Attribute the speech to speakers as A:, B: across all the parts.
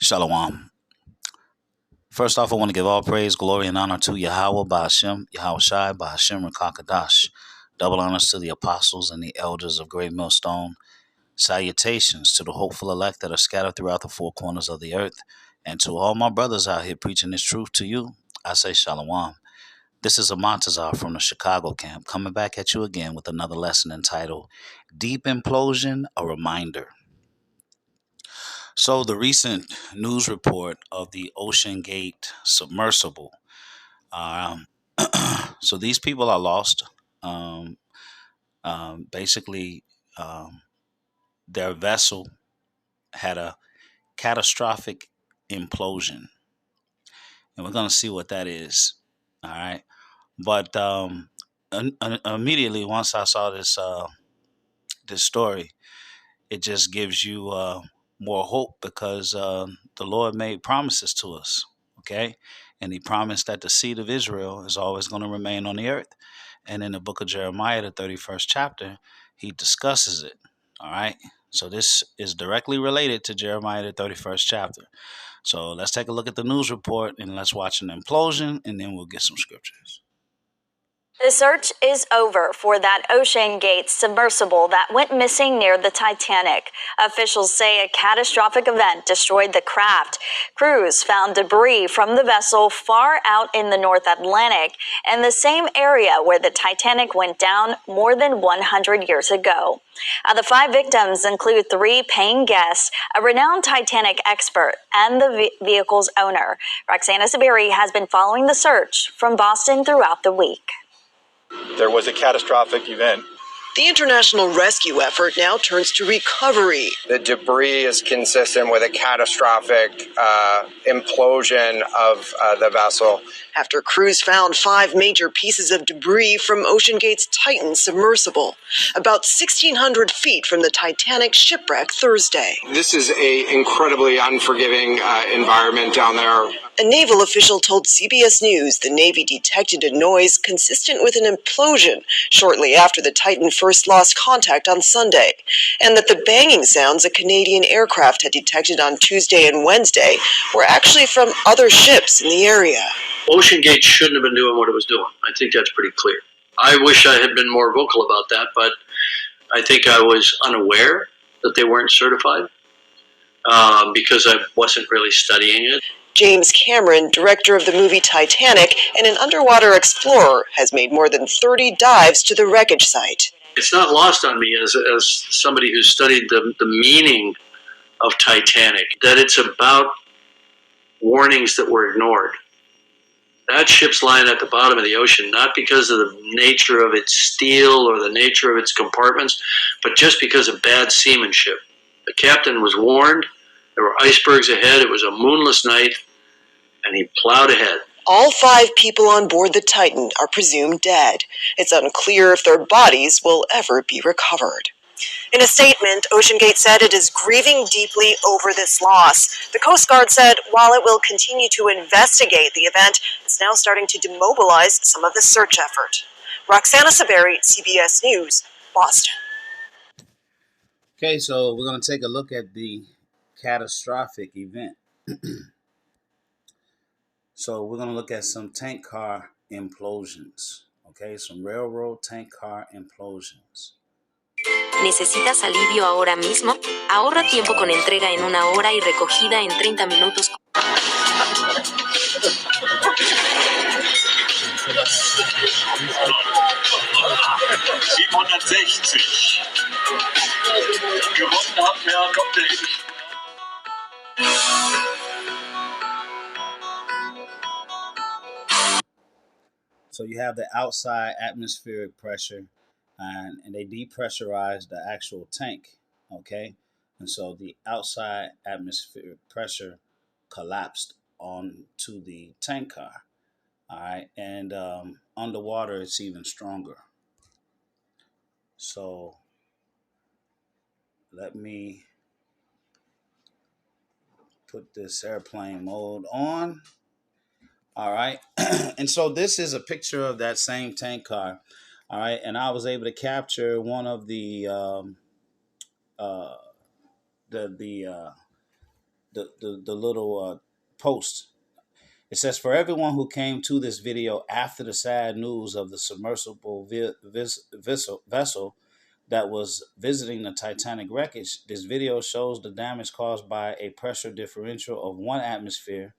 A: Shalom. First off, I want to give all praise, glory, and honor to Yahweh, Ba'ashem, Yahweh Shai, Ba'ashem, Rakakadash. Double honors to the apostles and the elders of Great Millstone. Salutations to the hopeful elect that are scattered throughout the four corners of the earth. And to all my brothers out here preaching this truth to you, I say Shalom. This is a Montazar from the Chicago camp coming back at you again with another lesson entitled Deep Implosion, a Reminder. So the recent news report of the Ocean Gate submersible. Um, so these people are lost. Um, Basically, their vessel had a catastrophic implosion, and we're going to see what that is. All right, but immediately once I saw this story, it just gives you more hope because the Lord made promises to us, okay? And he promised that the seed of Israel is always going to remain on the earth. And in the book of Jeremiah, the 31st chapter, he discusses it, all right? So this is directly related to Jeremiah, the 31st chapter. So let's take a look at the news report and let's watch an implosion, and then we'll get some scriptures.
B: The search is over for that Ocean Gate submersible that went missing near the Titanic. Officials say a catastrophic event destroyed the craft. Crews found debris from the vessel far out in the North Atlantic and the same area where the Titanic went down more than 100 years ago. The 5 victims include 3 paying guests, a renowned Titanic expert, and the vehicle's owner. Roxana Saberi has been following the search from Boston throughout the week.
C: There was a catastrophic event.
D: The international rescue effort now turns to recovery.
E: The debris is consistent with a catastrophic implosion of the vessel.
D: After crews found 5 major pieces of debris from Ocean Gate's Titan submersible, about 1,600 feet from the Titanic shipwreck Thursday.
E: This is an incredibly unforgiving environment down there.
D: A naval official told CBS News the Navy detected a noise consistent with an implosion shortly after the Titan first lost contact on Sunday, and that the banging sounds a Canadian aircraft had detected on Tuesday and Wednesday were actually from other ships in the area.
F: Ocean Gate shouldn't have been doing what it was doing. I think that's pretty clear. I wish I had been more vocal about that, but I think I was unaware that they weren't certified because I wasn't really studying it.
D: James Cameron, director of the movie Titanic and an underwater explorer, has made more than 30 dives to the wreckage site.
F: It's not lost on me as somebody who studied the meaning of Titanic, that it's about warnings that were ignored. That ship's lying at the bottom of the ocean, not because of the nature of its steel or the nature of its compartments, but just because of bad seamanship. The captain was warned. There were icebergs ahead. It was a moonless night, and he plowed ahead.
D: All 5 people on board the Titan are presumed dead. It's unclear if their bodies will ever be recovered. In a statement, Ocean Gate said it is grieving deeply over this loss. The Coast Guard said while it will continue to investigate the event, it's now starting to demobilize some of the search effort. Roxana Saberi, CBS News, Boston.
A: Okay, so we're going to take a look at the catastrophic event. So we're going to look at some tank car implosions. Okay, some railroad tank car implosions.
G: ¿Necesitas alivio ahora mismo? Ahorra tiempo con entrega en 1 hora y recogida en 30 minutos.
C: 760. Gewonnen hat Herr Dr.
A: So you have the outside atmospheric pressure, and they depressurize the actual tank, okay? And so the outside atmospheric pressure collapsed onto the tank car, all right? And underwater, it's even stronger. So let me put this airplane mode on. All right. And so this is a picture of that same tank car. All right. And I was able to capture one of the the little post. It says, for everyone who came to this video after the sad news of the submersible vessel that was visiting the Titanic wreckage, this video shows the damage caused by a pressure differential of 1 atmosphere,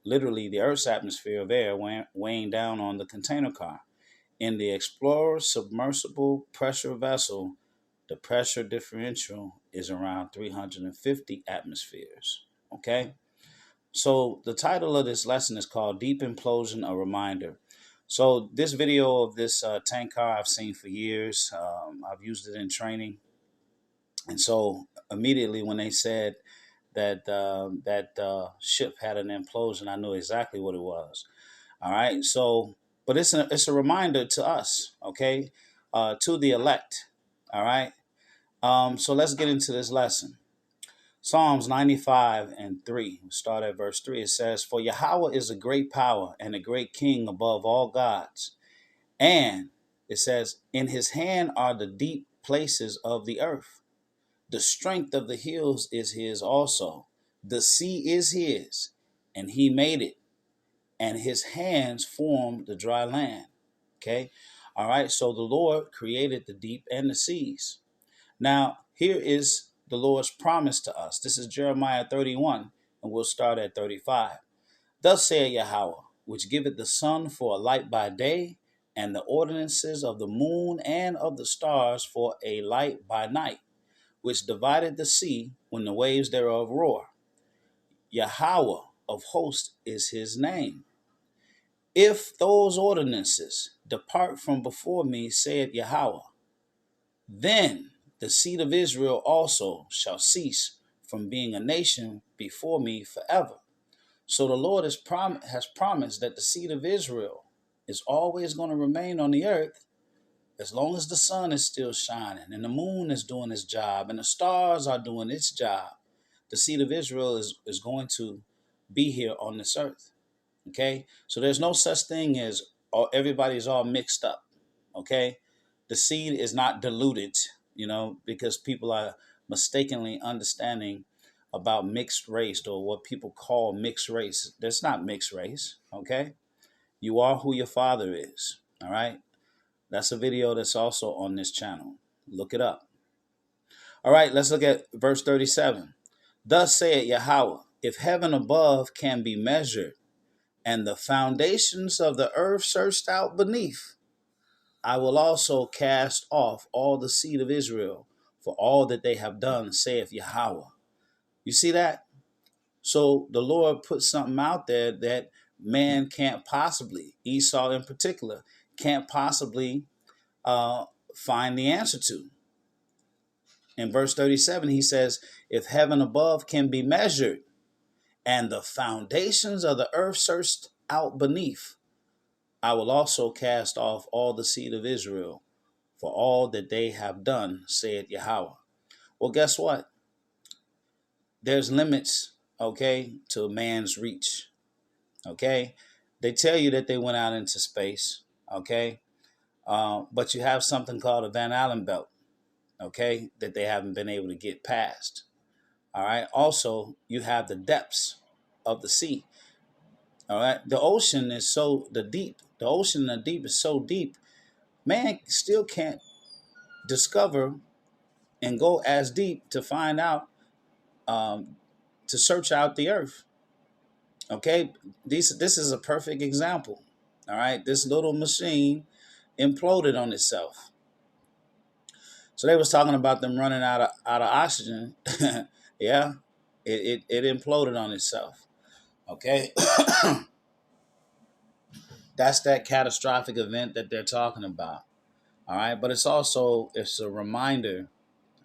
A: literally the Earth's atmosphere of air, weighing down on the container car. In the Explorer submersible pressure vessel, the pressure differential is around 350 atmospheres. Okay? So the title of this lesson is called Deep Implosion, a Reminder. So this video of this tank car I've seen for years. I've used it in training. And so immediately when they said that ship had an implosion, I knew exactly what it was. All right. So, but it's a reminder to us, okay, to the elect. All right. So let's get into this lesson. Psalms 95:3. We'll start at verse 3. It says, for Yahweh is a great power and a great king above all gods. And it says, in his hand are the deep places of the earth. The strength of the hills is his also. The sea is his, and he made it, and his hands formed the dry land. Okay. All right. So the Lord created the deep and the seas. Now, here is the Lord's promise to us. This is Jeremiah 31, and we'll start at 35. Thus saith Yahweh, which giveth the sun for a light by day, and the ordinances of the moon and of the stars for a light by night, which divided the sea when the waves thereof roar. Yahweh of hosts is his name. If those ordinances depart from before me, saith Yahweh, then the seed of Israel also shall cease from being a nation before me forever. So the Lord has promised that the seed of Israel is always going to remain on the earth as long as the sun is still shining and the moon is doing its job and the stars are doing its job. The seed of Israel is going to be here on this earth. Okay? So there's no such thing as everybody's all mixed up. Okay? The seed is not diluted, because people are mistakenly understanding about mixed race, or what people call mixed race. That's not mixed race. Okay? You are who your father is. All right? That's a video that's also on this channel. Look it up. All right, let's look at verse 37. Thus saith Yahweh, if heaven above can be measured, and the foundations of the earth searched out beneath, I will also cast off all the seed of Israel for all that they have done, saith Yahweh. You see that? So the Lord put something out there that man can't possibly, Esau in particular, can't possibly find the answer to. In verse 37, he says, if heaven above can be measured, and the foundations of the earth searched out beneath, I will also cast off all the seed of Israel for all that they have done, saith Yahweh. Well, guess what? There's limits, okay, to man's reach, okay? They tell you that they went out into space, okay? But you have something called a Van Allen belt, okay, that they haven't been able to get past, all right? Also, you have the depths of the sea, all right? The ocean is the ocean and the deep is so deep, man still can't discover and go as deep to find out, to search out the earth. Okay, this is a perfect example. All right, this little machine imploded on itself. So they was talking about them running out of oxygen. Yeah, it imploded on itself. Okay, that's that catastrophic event that they're talking about. All right, but it's a reminder.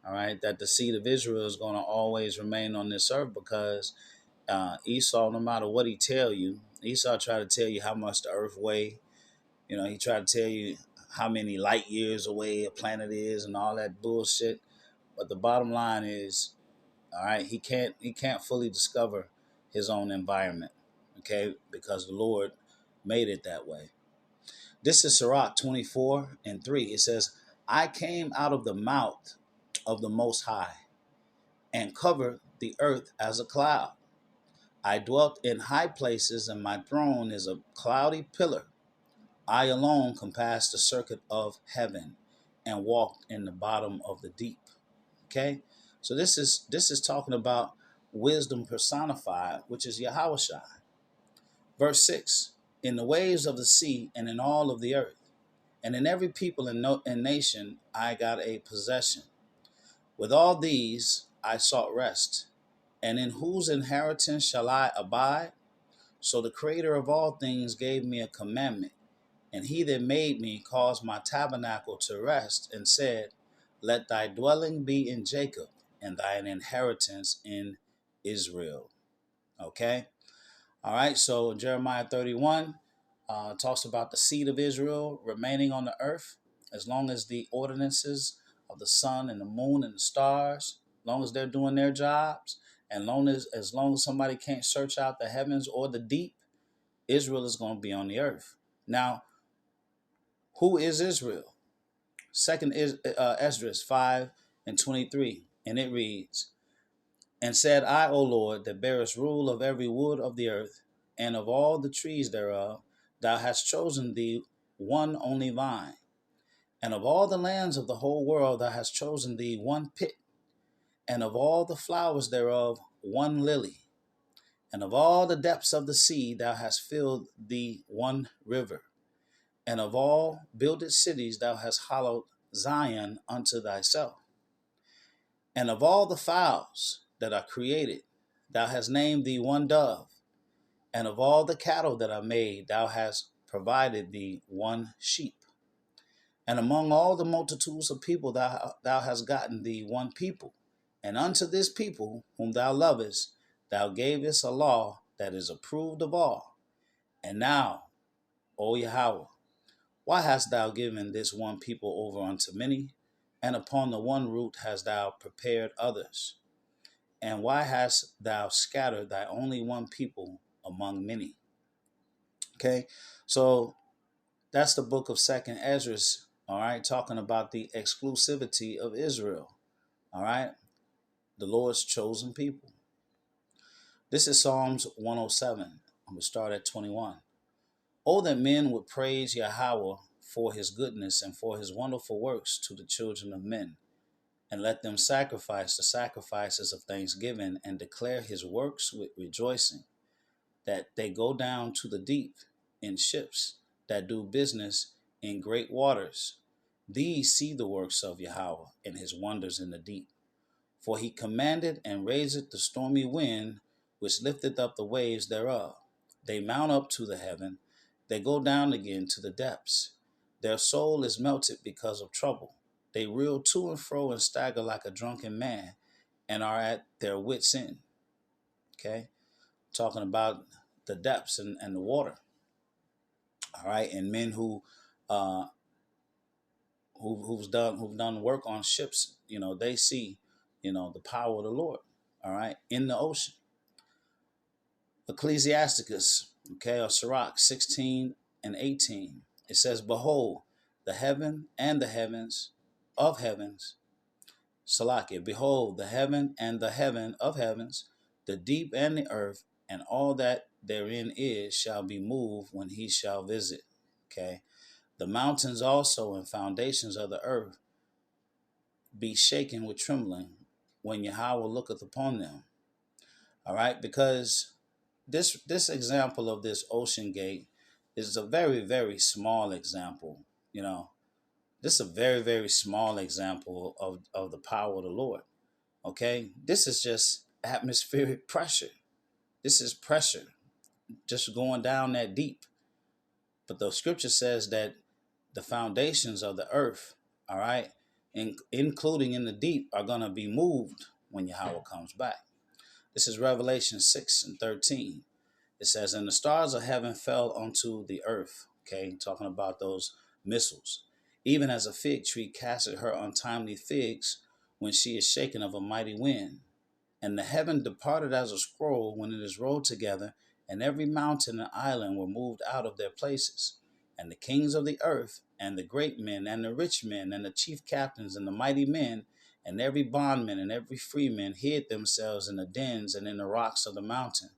A: All right, that the seed of Israel is going to always remain on this earth, because Esau, no matter what he tell you, Esau tried to tell you how much the earth weigh. He tried to tell you how many light years away a planet is and all that bullshit. But the bottom line is, all right, he can't fully discover his own environment, okay, because the Lord made it that way. This is Sirach 24:3. It says, I came out of the mouth of the Most High and covered the earth as a cloud. I dwelt in high places, and my throne is a cloudy pillar. I alone compassed the circuit of heaven and walked in the bottom of the deep. Okay? So this is talking about wisdom personified, which is Yahweh. Verse 6, in the waves of the sea and in all of the earth, and in every people and, and nation, I got a possession. With all these I sought rest, and in whose inheritance shall I abide? So the Creator of all things gave me a commandment, and he that made me caused my tabernacle to rest, and said, let thy dwelling be in Jacob, and thine inheritance in Israel. Okay? All right, so Jeremiah 31 talks about the seed of Israel remaining on the earth as long as the ordinances of the sun and the moon and the stars, as long as they're doing their jobs, and as long as somebody can't search out the heavens or the deep, Israel is going to be on the earth. Now, who is Israel? Second is Esdras 5 and 23, and it reads, and said, I, O Lord, that bearest rule of every wood of the earth, and of all the trees thereof, thou hast chosen thee one only vine. And of all the lands of the whole world, thou hast chosen thee one pit. And of all the flowers thereof, one lily. And of all the depths of the sea, thou hast filled thee one river. And of all builded cities, thou hast hallowed Zion unto thyself. And of all the fowls that are created, thou hast named thee one dove. And of all the cattle that are made, thou hast provided thee one sheep. And among all the multitudes of people, thou hast gotten thee one people. And unto this people, whom thou lovest, thou gavest a law that is approved of all. And now, O Yahweh, why hast thou given this one people over unto many? And upon the one root hast thou prepared others? And why hast thou scattered thy only one people among many? Okay, so that's the book of Second Esdras, all right, talking about the exclusivity of Israel, all right, the Lord's chosen people. This is Psalms 107. I'm going to start at 21. Oh, that men would praise Yahweh for his goodness and for his wonderful works to the children of men, and let them sacrifice the sacrifices of thanksgiving and declare his works with rejoicing, that they go down to the deep in ships that do business in great waters. These see the works of Yahweh and his wonders in the deep. For he commanded and raiseth the stormy wind, which lifteth up the waves thereof. They mount up to the heaven, they go down again to the depths. Their soul is melted because of trouble. They reel to and fro and stagger like a drunken man, and are at their wits' end. Okay? Talking about the depths and the water. All right, and men who've done work on ships, they see, the power of the Lord. All right, in the ocean. Ecclesiasticus, okay, or Sirach 16 and 18. It says, behold, the heaven and the heavens of heavens, Salakia, behold, the heaven and the heaven of heavens, the deep and the earth, and all that therein is shall be moved when he shall visit. Okay. The mountains also and foundations of the earth be shaken with trembling when Yahweh looketh upon them. All right, because this example of this ocean gate is a very, very small example. This is a very, very small example of the power of the Lord. Okay, this is just atmospheric pressure. This is pressure just going down that deep. But the scripture says that the foundations of the earth, all right, including in the deep, are going to be moved when Yahweh comes back. This is Revelation 6 and 13. It says, and the stars of heaven fell unto the earth. Okay, talking about those missiles. Even as a fig tree casteth her untimely figs when she is shaken of a mighty wind. And the heaven departed as a scroll when it is rolled together, and every mountain and island were moved out of their places. And the kings of the earth, and the great men, and the rich men, and the chief captains, and the mighty men, and every bondman and every freeman hid themselves in the dens and in the rocks of the mountain,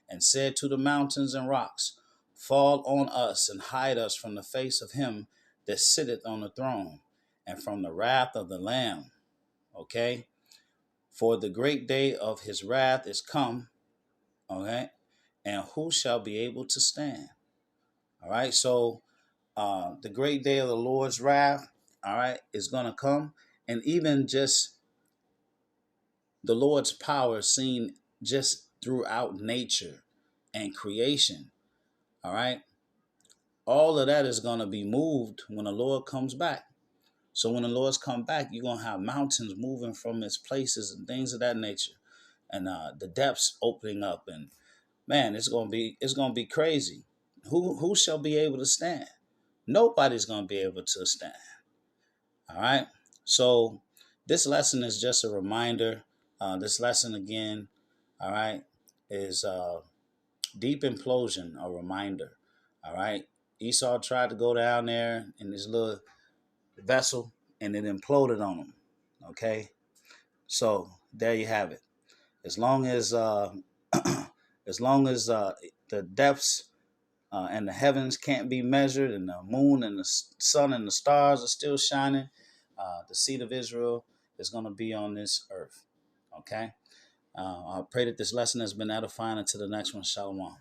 A: and said to the mountains and rocks, fall on us and hide us from the face of him that sitteth on the throne and from the wrath of the Lamb. Okay? For the great day of his wrath is come. Okay? And who shall be able to stand? All right? So the great day of the Lord's wrath, all right, is going to come. And even just the Lord's power seen just throughout nature and creation, all right, all of that is going to be moved when the Lord comes back. So when the Lord's come back, you're going to have mountains moving from its places and things of that nature, and the depths opening up, and man, it's gonna be crazy. Who shall be able to stand? Nobody's gonna be able to stand. All right. So this lesson is just a reminder. This lesson again, all right, is deep implosion, a reminder. All right. Esau tried to go down there in this little vessel and it imploded on him. Okay. So there you have it. As long as as long as the depths and the heavens can't be measured, and the moon and the sun and the stars are still shining, the seed of Israel is going to be on this earth. Okay. I pray that this lesson has been edifying. Until the next one, shalom.